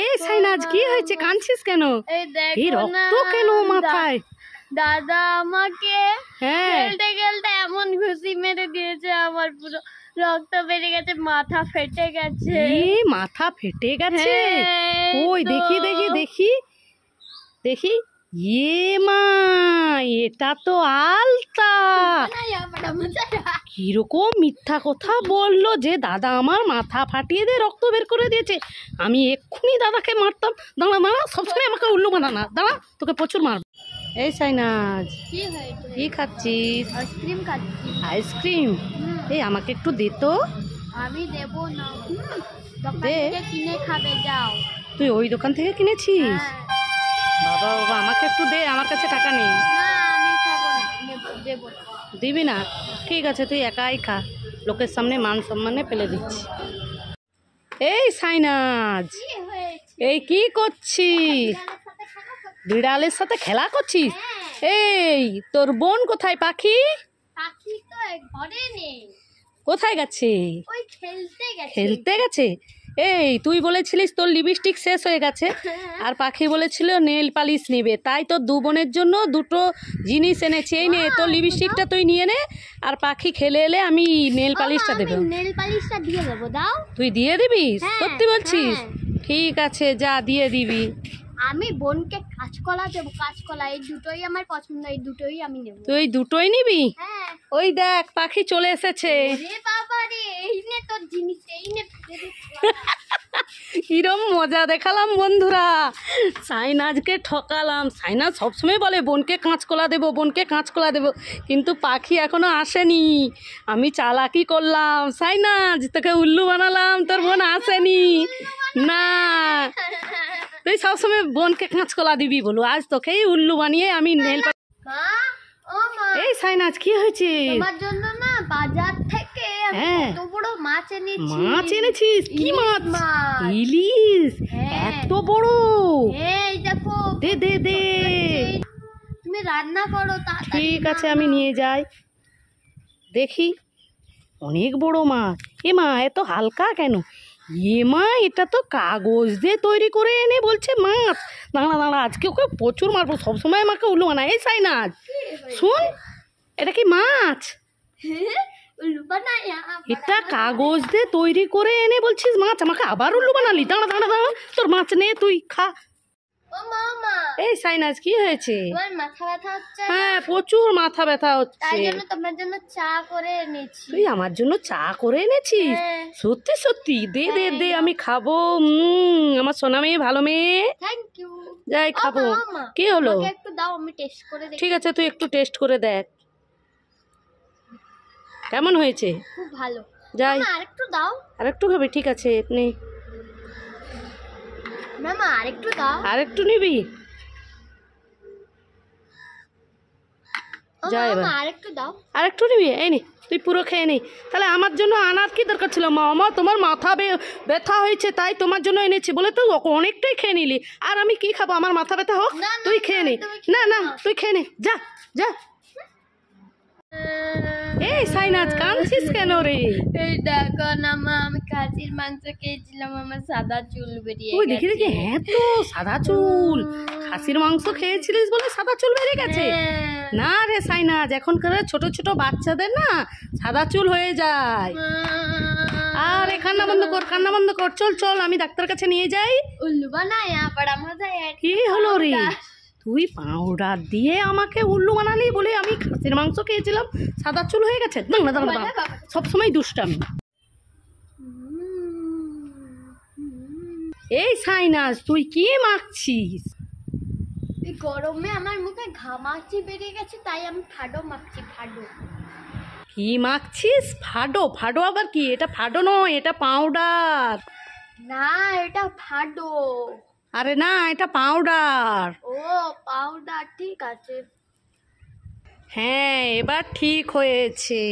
এই সাইনাজ কি হয়েছে, কাঁদছিস কেন? এই রক্ত কেন মাথায়? দাদা আমাকে খেলতে খেলতে এমন ঘুষি মেরে দিয়েছে, আমার পুরো রক্ত বেরিয়ে গেছে, মাথা ফেটে গেছে। মাথা ফেটে গেছে? ওই দেখি দেখি দেখি দেখি, মা এটা তো আলতা। কিরকম মিথ্যা কথা বললো যে দাদা আমার মাথা ফাটিয়ে দিয়ে রক্ত বের করে দিয়েছে। আমি এক্ষুনি দাদাকে মারতাম। দাঁড়া দাঁড়া, সবসময় আমাকে উল্লু বানানা, দাঁড়া তোকে প্রচুর মারব। এই সাইনাজ কি খাচ্ছিস? আইসক্রিম খাচ্ছি। আইসক্রিম? এই আমাকে একটু দে তো। আমি দেবো না, দোকান থেকে কিনে খাবে, যাও। তুই ওই দোকান থেকে কিনেছিস? বাবা বাবা, আমাকে একটু দে, আমার কাছে টাকা নেই। আমি খাবো না, দেবো। দিবি না? ঠিক আছে, তুই একাই খা, লোকের সামনে মান সম্মানে ফেলে দিচ্ছি। এই সাইনাজ, এই কি করছিস? বিড়ালের সাথে খেলা করছিস? এই তোর বোন কোথায়? পাখি পাখি তো ঘরে নেই। কোথায় গেছে? ওই খেলতে গেছে। এই তুই বলেছিলিস তোর লিপস্টিক শেষ হয়ে গেছে, আর পাখি বলেছিল নেল পালিশ নিবে, তাই তোর দু বোনের জন্য দুটো জিনিস এনেছি। এই নে তোর লিপস্টিকটা তুই নিয়ে নে, আর পাখি খেলে এলে আমি নেল পালিশটা দেবো। নেল পালিশটা দিয়ে দেবো, দাও। তুই দিয়ে দিবি? সত্যি বলছিস? ঠিক আছে, যা দিয়ে দিবি। আমি বোনকে কাঁচকলা দেবো, কাঁচকলা, এই দুটোই আমার পছন্দ, এই দুটোই আমি নেব। তুই দুটোই নিবি? ওই দেখ পাখি চলে এসেছে। বাবা রে, এই নে তোর জিনিস, এই নে। কিরম মজা দেখালাম বন্ধুরা, সাইনাজকে ঠকালাম। সাইনাজ সবসময় বলে বোনকে কাঁচকলা দেবো, বোনকে কাঁচকলা দেবো, কিন্তু পাখি এখনো আসেনি। আমি চালাকি করলাম, সাইনাজ তোকে উল্লু বানালাম, তোর বোন আসেনি। না, তুই সবসময় বোনকে কাঁচকলা দিবি বলো, আজ তোকেই উল্লু বানিয়ে আমি নেল। এই সাইনাজ কি হয়েছে? তোমার জন্য না বাজার থেকে এত বড় মাছ এনেছি। মাছ এনেছিস? কি মাছ? ইলিশ? এত বড়? এই দেখো, দে দে দে, তুমি রান্না করো। ঠিক আছে, আমি নিয়ে যাই। দেখি, অনেক বড় মাছ। মা এত হালকা কেন? মা এটা তো কাগজ দিয়ে তৈরি করে এনে বলছে মাছ। দাঁড়া দাঁড়া, আজকে ওকে প্রচুর মারবো, সবসময় আমাকে উল্লু বানায়। এই সাইনাজ শুন, এটা কি মাছ? এটা কাগজ দিয়ে তৈরি করে এনে বলছিস মাছ, আমাকে আবার উল্লু বানালি। দাঁড়া দাঁড়া দাঁড়া, তোর মাছ নে, তুই খা। এই সাইনাজ কি হয়েছে? মাথা ব্যথা হচ্ছে? হ্যাঁ, প্রচুর মাথা ব্যথা হচ্ছে, তাই জন্য তোমার জন্য চা করে এনেছি। তুই আমার জন্য চা করে এনেছিস? সত্যি সত্যি? দে দে দে, আমি খাবো। আমার সোনা মেয়ে, ভালো মেয়ে। Thank you. যাই খাবো। কি হলো? একটু দাও, আমি টেস্ট করে দেখি। ঠিক আছে, তুই একটু টেস্ট করে দেখ কেমন হয়েছে। খুব ভালো। যাই, আরেকটু দাও। আরেকটু খাবি? ঠিক আছে, নে। মামা আরেকটু দাও। আরেকটু নিবি? যাই এবার, আরেকটু দাও। আরেকটু নিবি? এই নে, তুই পুরো খেয়ে নে। তাহলে আমার জন্য আনার কি দরকার ছিল? মামা তোমার মাথা ব্যথা হয়েছে তাই তোমার জন্য এনেছি বলে তো অনেকটাই খেয়ে নিলি। আর আমি কি খাবো? আমার মাথা ব্যথা হোক, তুই খেয়ে নে। না না, তুই খেয়ে নে, যা যা। এই সাইনাজ কাঁদছিস কেন রে? এই দেখো না মা, আমি খাসির মাংস খেয়েছিলাম, আমার সাদা চুল বেরিয়ে গেছে। ওই দেখি দেখি, হ্যাঁ তো সাদা চুল। খাসির মাংস খেয়েছিলিস বলে সাদা চুল বেরিয়ে গেছে? না রে সাইনাজ, এখনকার ছোট ছোট বাচ্চাদের না সাদা চুল হয়ে যায়। আর কান্না বন্ধ কর, কান্না বন্ধ কর, চল চল আমি ডাক্তার কাছে নিয়ে যাই। উল্লু বানায় পড়া মজা। কি হলো রে? তুই পাউডার দিয়ে আমাকে উল্লু বানালি বলে আমি খাসির মাংস খেয়েছিলাম, সাদা চুল হয়ে গেছে। দাঁড়া দাঁড়া দাঁড়া, সবসময় দুষ্টামি। এই সাইনাজ তুই কি মাখছিস? এই গরমে আমার মুখে ঘামাচি বেরিয়ে গেছে, তাই আমি ফাডো মাখছি। ফাডো? কি মাখছিস? ফাডো? ফাডো আবার কি? এটা ফাডো নয়, এটা পাউডার। না, এটা ফাডো। আরে না, এটা পাউডার। ও পাউডার, ঠিক আছে। হ্যাঁ, এবার ঠিক হয়েছে।